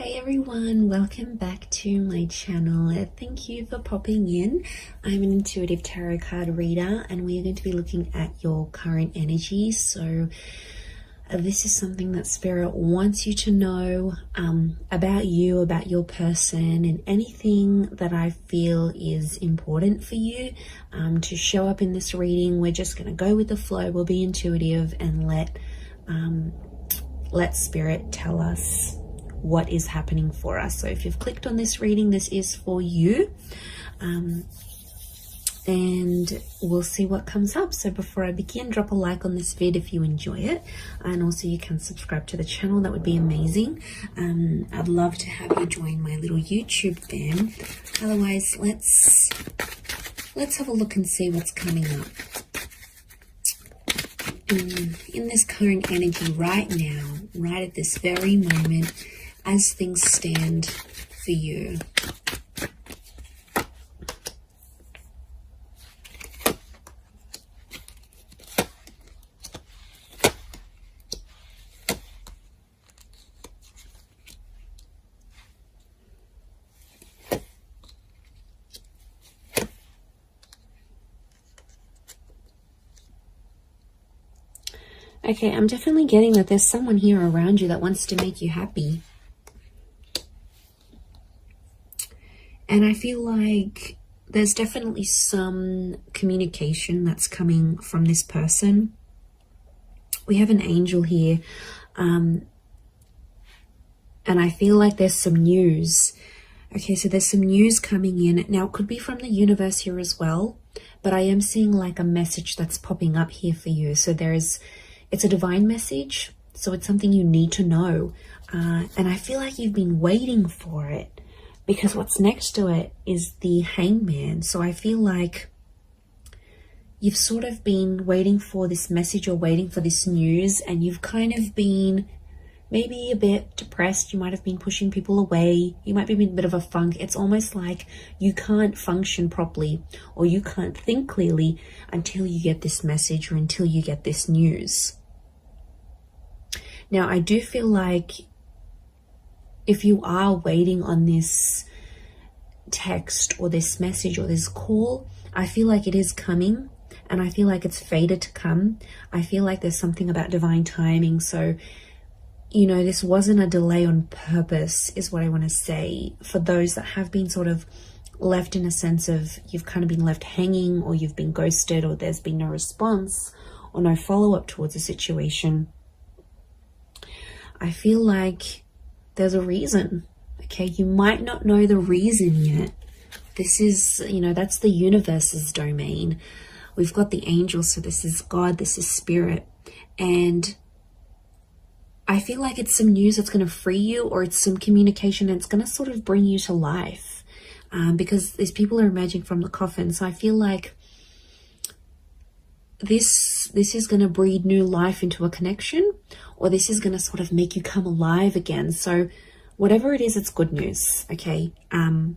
Hey everyone, welcome back to my channel. Thank you for popping in. I'm an intuitive tarot card reader and we are going to be looking at your current energy. So this is something that Spirit wants you to know about you, about your person, and anything that I feel is important for you to show up in this reading. We're just going to go with the flow. We'll be intuitive and let Spirit tell us what is happening for us. So if you've clicked on this reading, this is for you, and we'll see what comes up. So before I begin, drop a like on this vid if you enjoy it, and also you can subscribe to the channel. That would be amazing. I'd love to have you join my little YouTube fam. Otherwise, let's have a look and see what's coming up in this current energy right now, right at this very moment, as things stand for you. Okay, I'm definitely getting that there's someone here around you that wants to make you happy. And I feel like there's definitely some communication that's coming from this person. We have an angel here. And I feel like there's some news. Okay, so there's some news coming in. Now, it could be from the universe here as well. But I am seeing like a message that's popping up here for you. So it's a divine message. So it's something you need to know. And I feel like you've been waiting for it, because what's next to it is the Hangman. So I feel like you've sort of been waiting for this message or waiting for this news, and you've kind of been maybe a bit depressed. You might have been pushing people away. You might be in a bit of a funk. It's almost like you can't function properly or you can't think clearly until you get this message or until you get this news. Now, I do feel like if you are waiting on this text or this message or this call, I feel like it is coming, and I feel like it's fated to come. I feel like there's something about divine timing. So, you know, this wasn't a delay on purpose, is what I want to say. For those that have been sort of left in a sense of you've kind of been left hanging, or you've been ghosted, or there's been no response or no follow-up towards a situation, I feel like there's a reason. Okay, you might not know the reason yet. This is, you know, that's the universe's domain. We've got the angels, so this is God, this is Spirit. And I feel like it's some news that's going to free you, or it's some communication and it's going to sort of bring you to life. Because these people are emerging from the coffin. So I feel like this is going to breathe new life into a connection, or this is going to sort of make you come alive again. So whatever it is, it's good news. Okay. And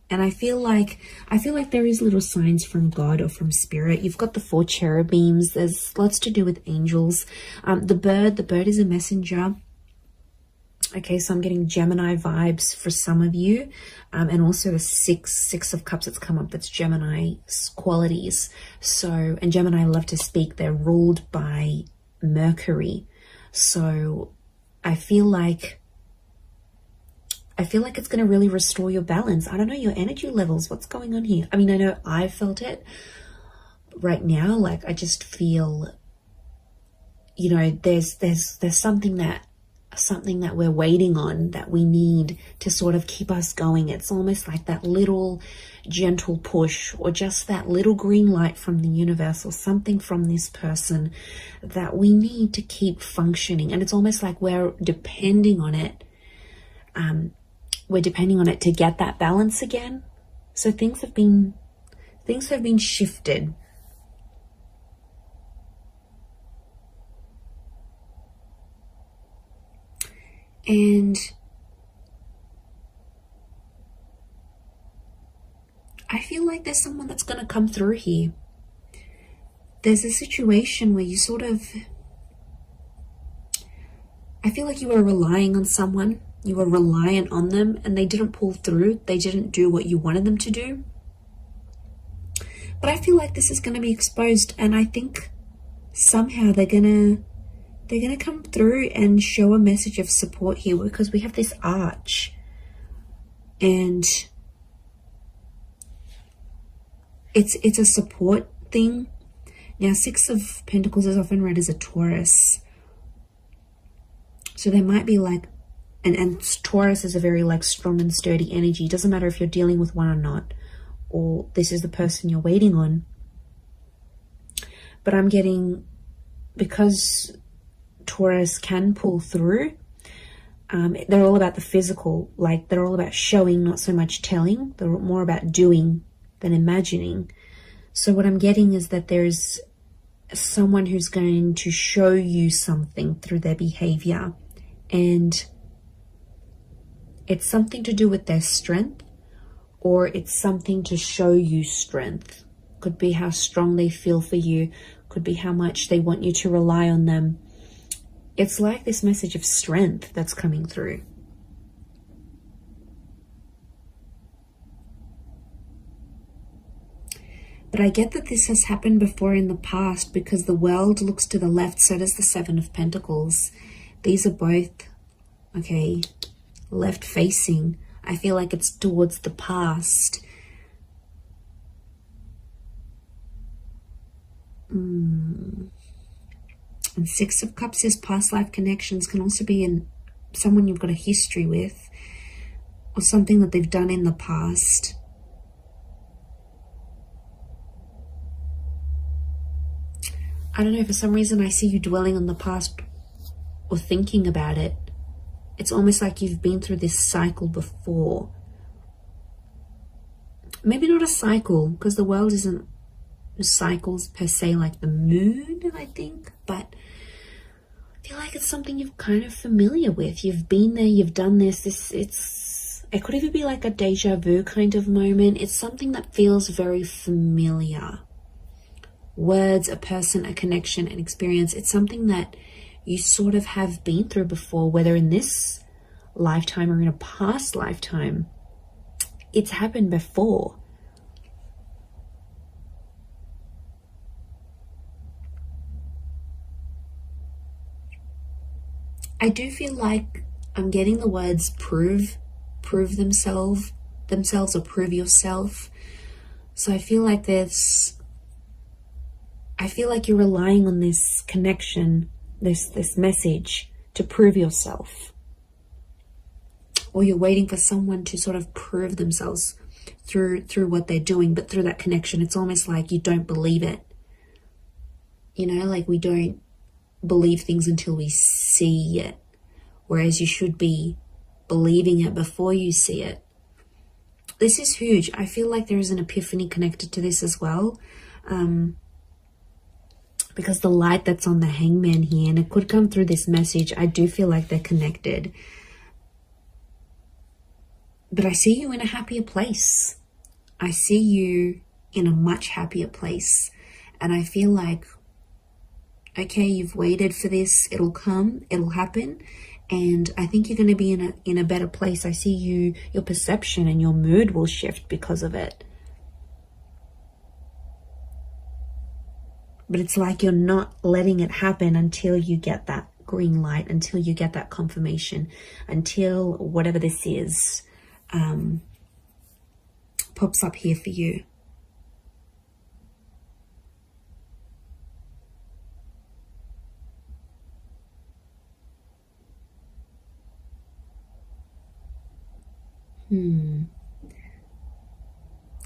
I feel like there is little signs from God or from Spirit. You've got the 4 cherubims. There's lots to do with angels. The bird is a messenger. Okay, so I'm getting Gemini vibes for some of you. And also the six of cups that's come up, that's Gemini qualities. So, and Gemini love to speak. They're ruled by Mercury. So I feel like it's going to really restore your balance. I don't know, your energy levels. What's going on here? I mean, I know I felt it right now. Like, I just feel, you know, there's something that we're waiting on, that we need to sort of keep us going. It's almost like that little gentle push, or just that little green light from the universe, or something from this person that we need to keep functioning. And it's almost like we're depending on it. We're depending on it to get that balance again. So things have been shifted. And I feel like there's someone that's going to come through here. There's a situation where you sort of, I feel like you were relying on someone, you were reliant on them, and they didn't pull through. They didn't do what you wanted them to do. But I feel like this is going to be exposed, and I think somehow they're gonna come through and show a message of support here, because we have this arch, and it's a support thing. Now, Six of Pentacles is often read as a Taurus, so there might be like, and Taurus is a very like strong and sturdy energy. It doesn't matter if you're dealing with one or not, or this is the person you're waiting on. But I'm getting, because Taurus can pull through, they're all about the physical, like they're all about showing, not so much telling. They're more about doing than imagining. So what I'm getting is that there's someone who's going to show you something through their behavior, and it's something to do with their strength, or it's something to show you strength. Could be how strong they feel for you, could be how much they want you to rely on them. It's like this message of strength that's coming through. But I get that this has happened before in the past, because the World looks to the left, so does the Seven of Pentacles. These are both, okay, left facing. I feel like it's towards the past. And Six of Cups is past life connections. Can also be in someone you've got a history with, or something that they've done in the past. I don't know, for some reason I see you dwelling on the past or thinking about it. It's almost like you've been through this cycle before. Maybe not a cycle, because the world isn't cycles per se, like the moon, I think, but I feel like it's something you're kind of familiar with. You've been there, you've done this. It could even be like a deja vu kind of moment. It's something that feels very familiar. Words, a person, a connection, an experience. It's something that you sort of have been through before, whether in this lifetime or in a past lifetime. It's happened before. I do feel like I'm getting the words prove themselves or prove yourself. So I feel like you're relying on this connection, this message to prove yourself. Or you're waiting for someone to sort of prove themselves through what they're doing, but through that connection, it's almost like you don't believe it. You know, like we don't believe things until we see it, whereas you should be believing it before you see it. This is huge. I feel like there is an epiphany connected to this as well, because the light that's on the Hangman here, and it could come through this message, I do feel like they're connected. But I see you in a happier place. I see you in a much happier place, and I feel like, okay, you've waited for this, it'll come, it'll happen, and I think you're going to be in a better place. I see your perception and your mood will shift because of it. But it's like you're not letting it happen until you get that green light, until you get that confirmation, until whatever this is pops up here for you.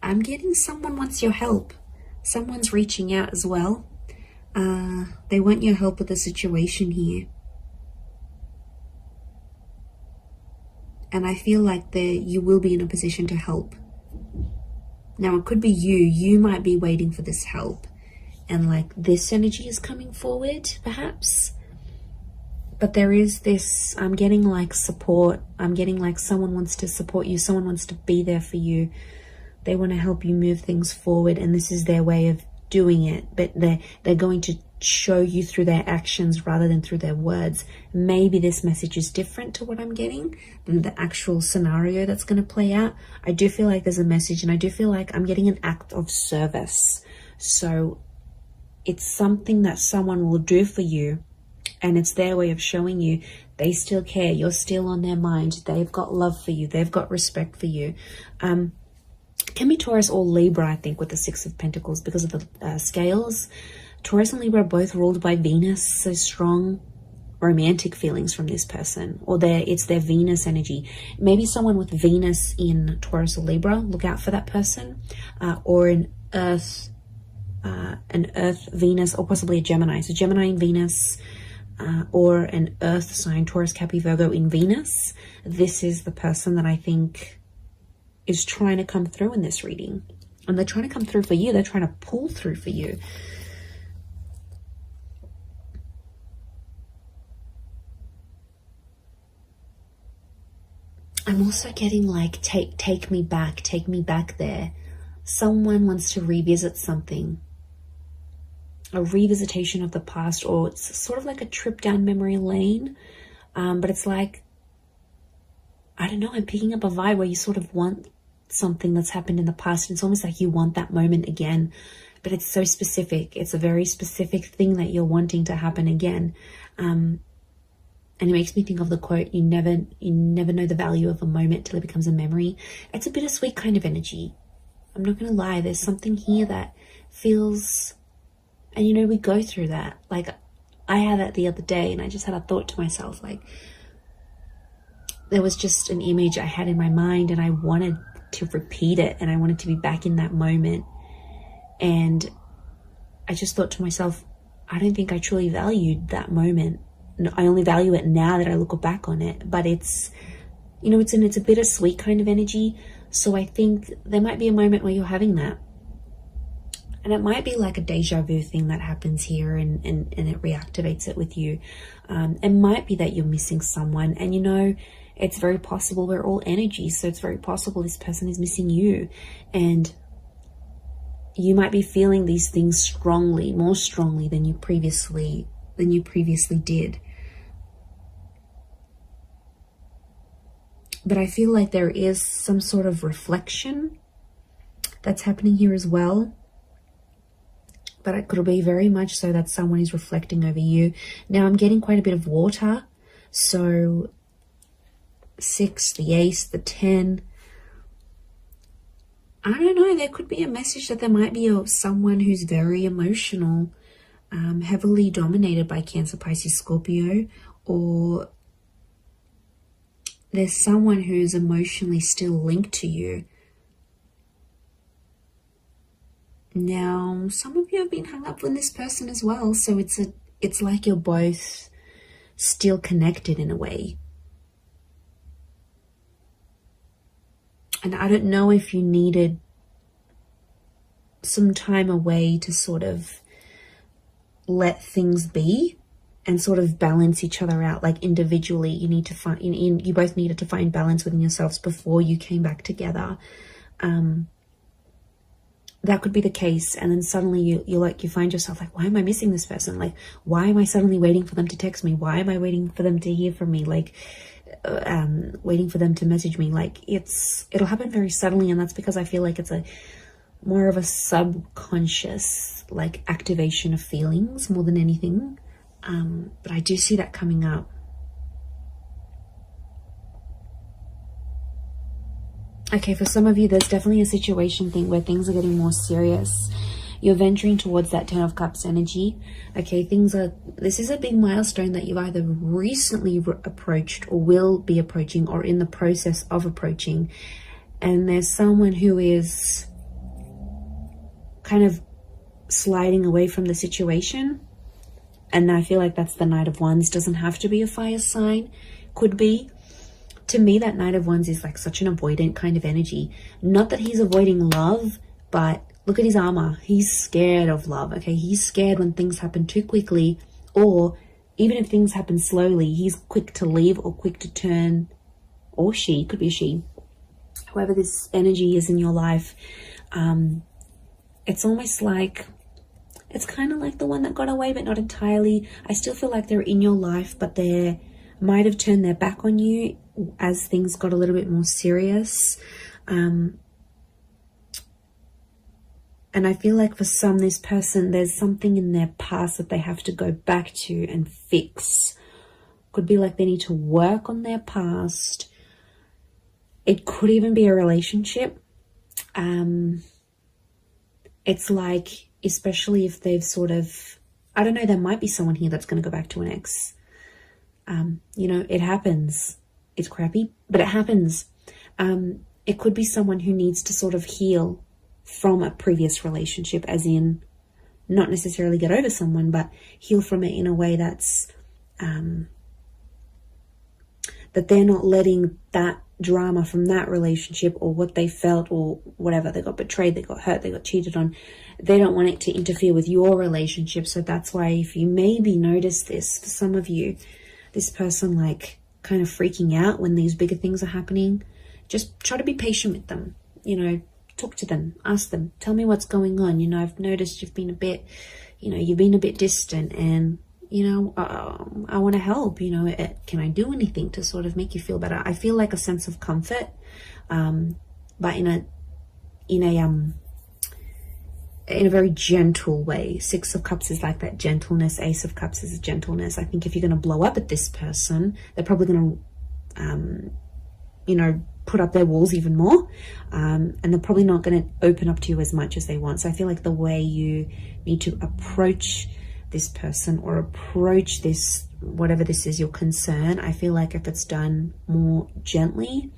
I'm getting someone wants your help. Someone's reaching out as well. They want your help with the situation here. And I feel like you will be in a position to help. Now, it could be you might be waiting for this help. And like this energy is coming forward, perhaps. But there is this, I'm getting like support. I'm getting like someone wants to support you. Someone wants to be there for you. They want to help you move things forward. And this is their way of doing it. But they're going to show you through their actions rather than through their words. Maybe this message is different to what I'm getting than the actual scenario that's going to play out. I do feel like there's a message, and I do feel like I'm getting an act of service. So it's something that someone will do for you, and it's their way of showing you they still care. You're still on their mind. They've got love for you. They've got respect for you. Can be Taurus or Libra, I think, with the Six of Pentacles because of the scales. Taurus and Libra are both ruled by Venus, so strong romantic feelings from this person, or it's their Venus energy. Maybe someone with Venus in Taurus or Libra, look out for that person, or an Earth Venus, or possibly a Gemini. So Gemini in Venus, or an Earth sign, Taurus, Capricorn, Virgo in Venus. This is the person that I think is trying to come through in this reading, and they're trying to come through for you. They're trying to pull through for you. I'm also getting like, take me back there. Someone wants to revisit something, a revisitation of the past, or it's sort of like a trip down memory lane. But it's like, I don't know, I'm picking up a vibe where you sort of want something that's happened in the past. And it's almost like you want that moment again, but it's so specific. It's a very specific thing that you're wanting to happen again. And it makes me think of the quote, you never know the value of a moment till it becomes a memory. It's a bittersweet kind of energy. I'm not going to lie. There's something here that feels, and you know, we go through that. Like, I had that the other day, and I just had a thought to myself, like, there was just an image I had in my mind, and I wanted to repeat it, and I wanted to be back in that moment. And I just thought to myself, I don't think I truly valued that moment. I only value it now that I look back on it. But it's, you know, it's a bittersweet kind of energy. So I think there might be a moment where you're having that. And it might be like a deja vu thing that happens here, and it reactivates it with you. It might be that you're missing someone, and you know, it's very possible we're all energy. So it's very possible this person is missing you, and you might be feeling these things strongly, more strongly than you previously did. But I feel like there is some sort of reflection that's happening here as well. But it could be very much so that someone is reflecting over you. Now I'm getting quite a bit of water. So 6, the ace, the 10. I don't know. There could be a message that there might be someone who's very emotional, heavily dominated by Cancer, Pisces, Scorpio, or there's someone who's emotionally still linked to you. Now, some of you have been hung up with this person as well, so it's like you're both still connected in a way. And I don't know if you needed some time away to sort of let things be and sort of balance each other out. Like individually, you need to find, you both needed to find balance within yourselves before you came back together. That could be the case. And then suddenly you find yourself like, why am I missing this person? Like, why am I suddenly waiting for them to text me? Why am I waiting for them to hear from me? Like, waiting for them to message me. Like, it'll happen very suddenly. And that's because I feel like it's more of a subconscious, like, activation of feelings more than anything. But I do see that coming up. Okay, for some of you, there's definitely a situation thing where things are getting more serious. You're venturing towards that 10 of Cups energy. Okay, this is a big milestone that you've either recently approached or will be approaching or in the process of approaching. And there's someone who is kind of sliding away from the situation. And I feel like that's the Knight of Wands. Doesn't have to be a fire sign. Could be. To me, that Knight of Wands is like such an avoidant kind of energy. Not that he's avoiding love, but look at his armor. He's scared of love, okay? He's scared when things happen too quickly, or even if things happen slowly, he's quick to leave or quick to turn, or she, could be a she. Whoever this energy is in your life, it's almost like It's kind of like the one that got away, but not entirely. I still feel like they're in your life, but they might have turned their back on you as things got a little bit more serious. And I feel like for some, this person, there's something in their past that they have to go back to and fix. Could be like they need to work on their past. It could even be a relationship. It's like, especially if they've sort of, I don't know, there might be someone here that's going to go back to an ex. You know, it happens. It's crappy, but it happens. It could be someone who needs to sort of heal from a previous relationship, as in not necessarily get over someone, but heal from it in a way that's that they're not letting that drama from that relationship or what they felt or whatever, they got betrayed, they got hurt, they got cheated on, they don't want it to interfere with your relationship. So that's why, if you maybe notice this, for some of you, this person like kind of freaking out when these bigger things are happening, just try to be patient with them, you know, talk to them, ask them, tell me what's going on. You know, I've noticed you've been a bit, you know, you've been a bit distant, and you know, I want to help, you know, can I do anything to sort of make you feel better? I feel like a sense of comfort, but in a very gentle way. Six of Cups is like that gentleness. Ace of Cups is gentleness. I think if you're going to blow up at this person, they're probably going to, you know, put up their walls even more, and they're probably not going to open up to you as much as they want. So I feel like the way you need to approach this person or approach this, whatever this is, your concern, I feel like if it's done more gently,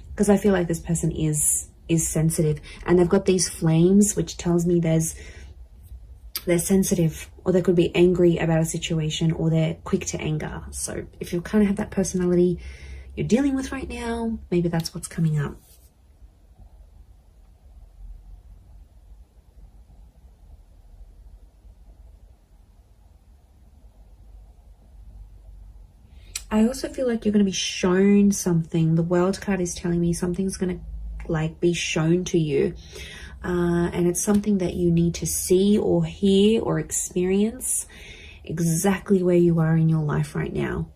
because I feel like this person is sensitive, and they've got these flames, which tells me they're sensitive, or they could be angry about a situation, or they're quick to anger. So if you kind of have that personality you're dealing with right now, maybe that's what's coming up. I also feel like you're going to be shown something. The World card is telling me something's going to like be shown to you, and it's something that you need to see or hear or experience exactly where you are in your life right now.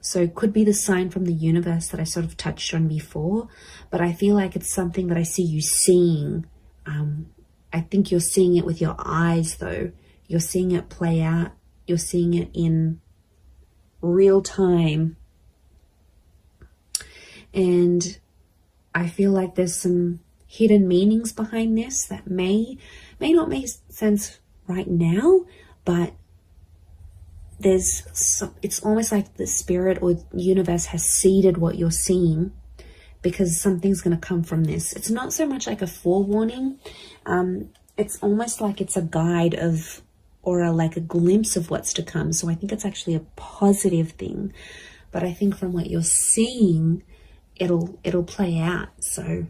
So it could be the sign from the universe that I sort of touched on before, but I feel like it's something that I see you seeing. I think you're seeing it with your eyes though. You're seeing it play out. You're seeing it in real time, and I feel like there's some hidden meanings behind this that may not make sense right now, but it's almost like the spirit or universe has seeded what you're seeing, because something's going to come from this. It's not so much like a forewarning, it's almost like it's a guide of, or like a glimpse of what's to come. So I think it's actually a positive thing, but I think from what you're seeing, it'll play out. So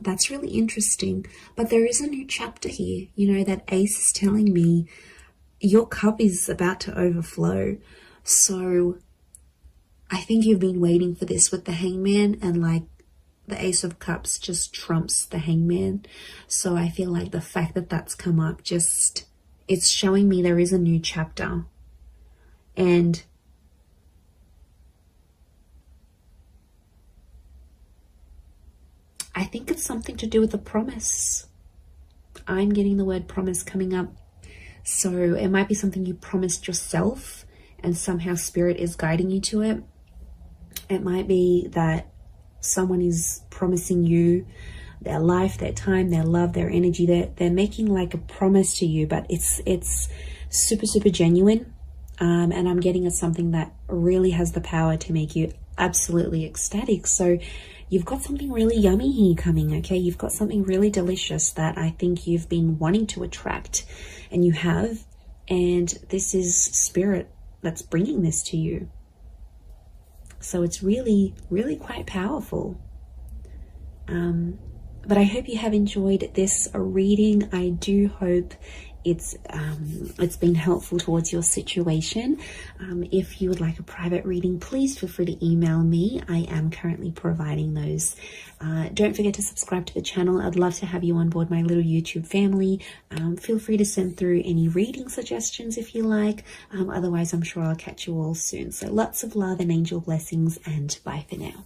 that's really interesting. But there is a new chapter here. You know, that ace is telling me your cup is about to overflow. So I think you've been waiting for this with the Hangman, and like the Ace of Cups just trumps the Hangman. So I feel like the fact that that's come up, it's showing me there is a new chapter. And I think it's something to do with a promise. I'm getting the word promise coming up. So it might be something you promised yourself, and somehow spirit is guiding you to it. It might be that someone is promising you their life, their time, their love, their energy. They're making like a promise to you, but it's super, super genuine. And I'm getting at something that really has the power to make you absolutely ecstatic. So you've got something really yummy here coming, okay? You've got something really delicious that I think you've been wanting to attract, and you have. And this is spirit that's bringing this to you. So it's really, really quite powerful. But I hope you have enjoyed this reading. I do hope it's been helpful towards your situation. If you would like a private reading, please feel free to email me. I am currently providing those. Don't forget to subscribe to the channel. I'd love to have you on board my little YouTube family. Feel free to send through any reading suggestions if you like. Otherwise, I'm sure I'll catch you all soon. So lots of love and angel blessings, and bye for now.